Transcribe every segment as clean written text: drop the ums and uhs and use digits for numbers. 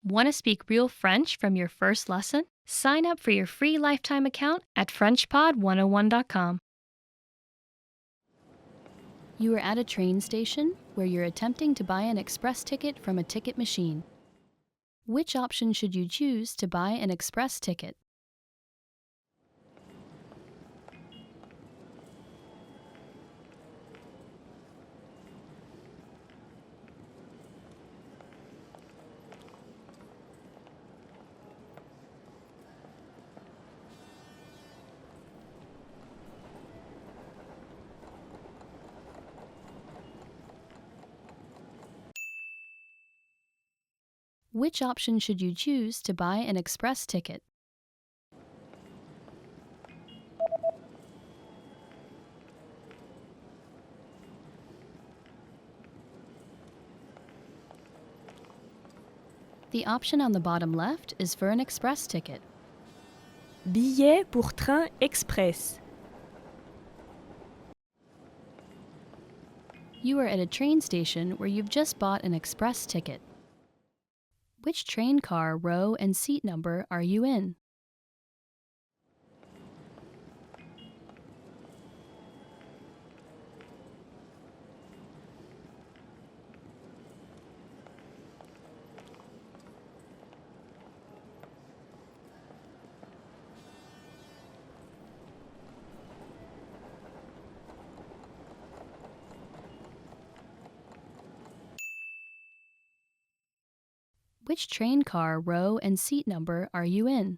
Want to speak real French from your first lesson? Sign up for your free lifetime account at FrenchPod101.com. You are at a train station where you're attempting to buy an express ticket from a ticket machine. Which option should you choose to buy an express ticket? Which option should you choose to buy an express ticket? The option on the bottom left is for an express ticket. Billet pour train express. You are at a train station where you've just bought an express ticket. Which train car, row, and seat number are you in? Which train car, row, and seat number are you in?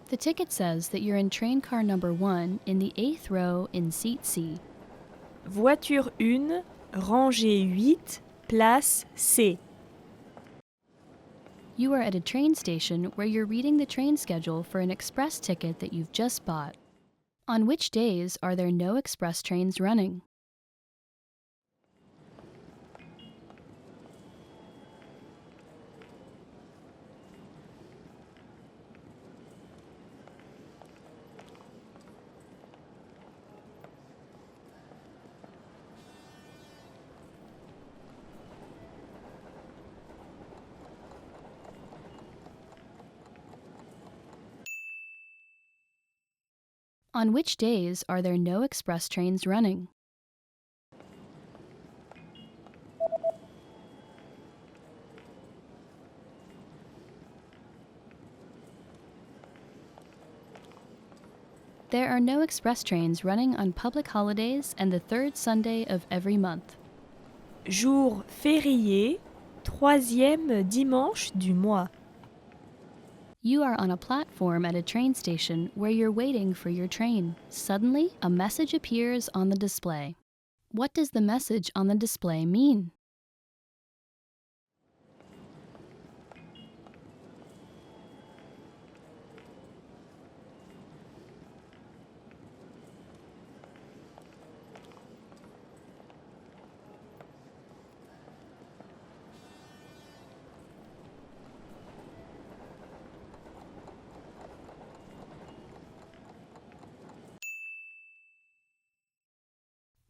The ticket says that you're in train car number 1 in the 8th row in seat C. Voiture 1, rangée 8, place C. You are at a train station where you're reading the train schedule for an express ticket that you've just bought. On which days are there no express trains running? On which days are there no express trains running? There are no express trains running on public holidays and the third Sunday of every month. Jour férié, troisième dimanche du mois. You are on a platform at a train station where you're waiting for your train. Suddenly, a message appears on the display. What does the message on the display mean?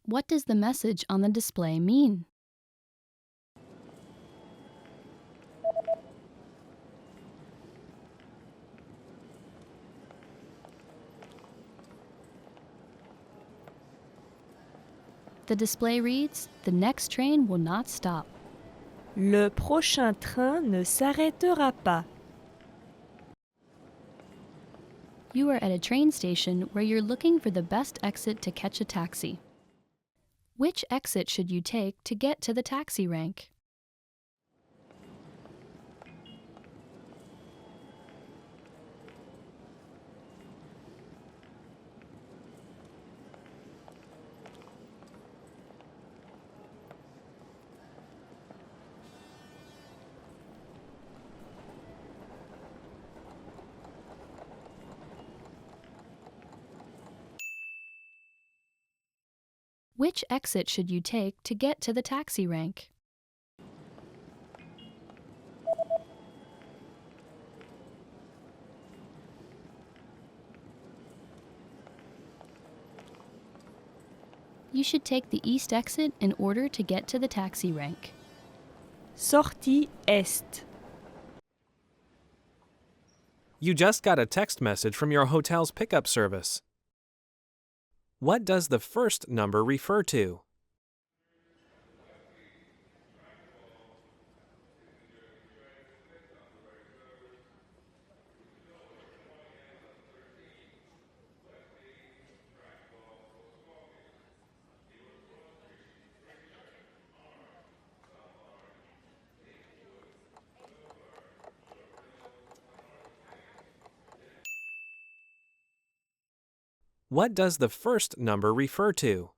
What does the message on the display mean? The display reads, "The next train will not stop." Le prochain train ne s'arrêtera pas. You are at a train station where you're looking for the best exit to catch a taxi. Which exit should you take to get to the taxi rank? Which exit should you take to get to the taxi rank? You should take the east exit in order to get to the taxi rank. Sortie Est. You just got a text message from your hotel's pickup service. What does the first number refer to? What does the first number refer to?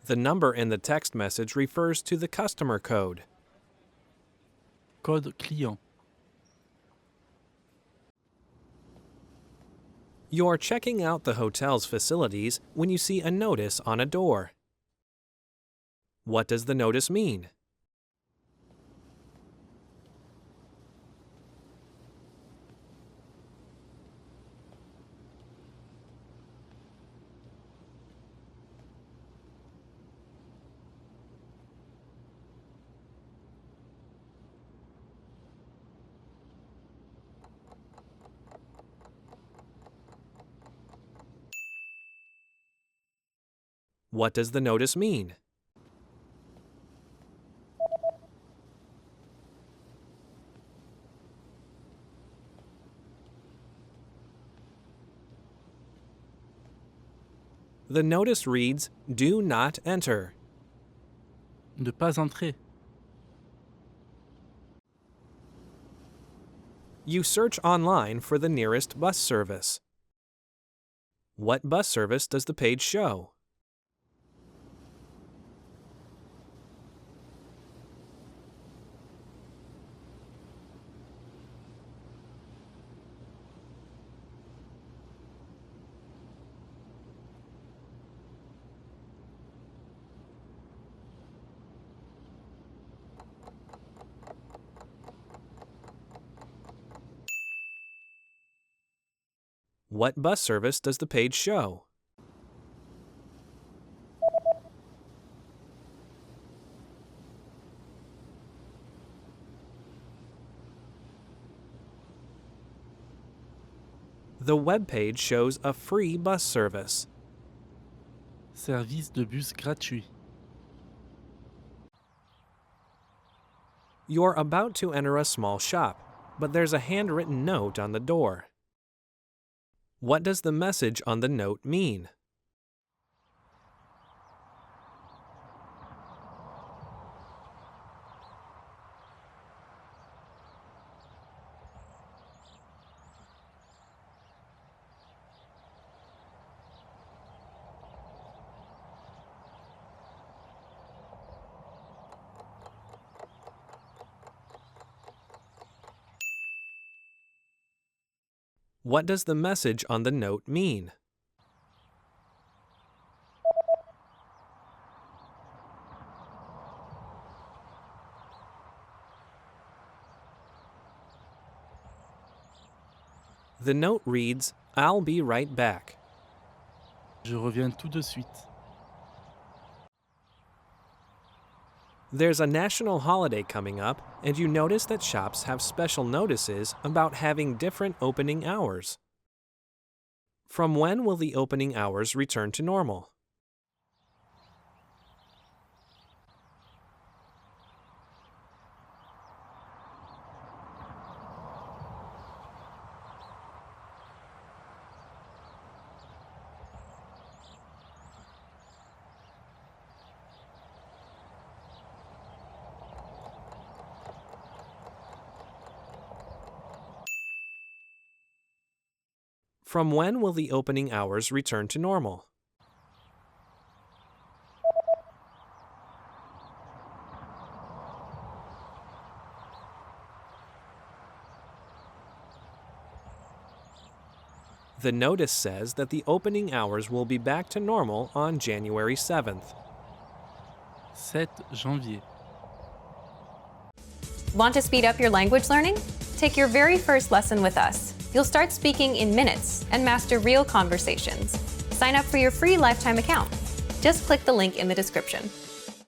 The number in the text message refers to the customer code. Code client. You're checking out the hotel's facilities when you see a notice on a door. What does the notice mean? What does the notice mean? The notice reads, "Do not enter." Ne pas entrer. You search online for the nearest bus service. What bus service does the page show? What bus service does the page show? The web page shows a free bus service. Service de bus gratuit. You're about to enter a small shop, but there's a handwritten note on the door. What does the message on the note mean? What does the message on the note mean? The note reads, "I'll be right back." Je reviens tout de suite. There's a national holiday coming up, and you notice that shops have special notices about having different opening hours. From when will the opening hours return to normal? From when will the opening hours return to normal? The notice says that the opening hours will be back to normal on January 7th. 7 janvier. Want to speed up your language learning? Take your very first lesson with us. You'll start speaking in minutes and master real conversations. Sign up for your free lifetime account. Just click the link in the description.